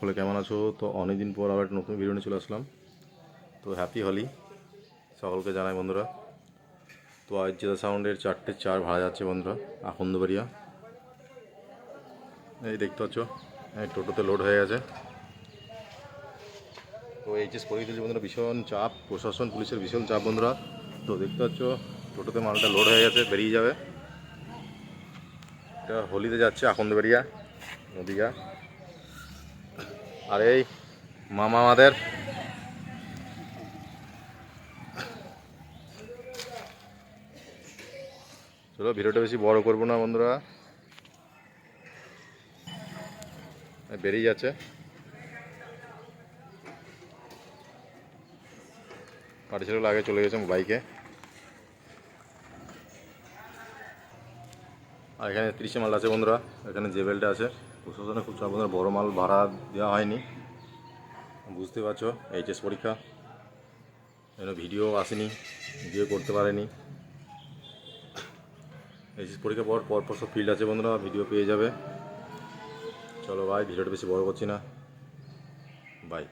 সকলে কেমন আছো? তো অনেকদিন পর আবার একটা নতুন ভিডিও নিয়ে চলে আসলাম। তো হ্যাপি হোলি সকলকে জানাই বন্ধুরা। তো আজ জেতা সাউন্ডের 4টে 4 ভাড়া যাচ্ছে বন্ধুরা আখন্দবাড়িয়া। এই দেখতে পাচ্ছ টোটোতে লোড হয়ে গেছে। তো এইচএস পরীক্ষা চলছে বন্ধুরা, ভীষণ চাপ, প্রশাসন পুলিশের ভীষণ চাপ বন্ধুরা। তো দেখতে পাচ্ছ টোটোতে মালটা লোড হয়ে গেছে, বেরিয়ে যাবে। এটা হোলিতে যাচ্ছে আখন্দবাড়িয়া নদীয়া। আর এই মামা আমাদের চলো ভিডিওটা বেশি বড় করবো না বন্ধুরা, বেরিয়ে যাচ্ছে। পার্টি ছেলেগুলো আগে চলে গেছে বাইকে। আর এখানে 30 মাল আছে বন্ধুরা, এখানে যে বেলটা আছে। প্রশাসনে খুব চাপ বন্ধুরা, বড়ো মাল ভাড়া দেওয়া হয়নি, বুঝতে পারছো। এইচএস পরীক্ষা যেন ভিডিও আসেনি, ভিডিও করতে পারেনি। এইচএস পরীক্ষা পর সব ফিল্ড আছে বন্ধুরা, ভিডিও পেয়ে যাবে। চলো ভাই, ভিডিওটা বেশি বড় করছি না, বাই।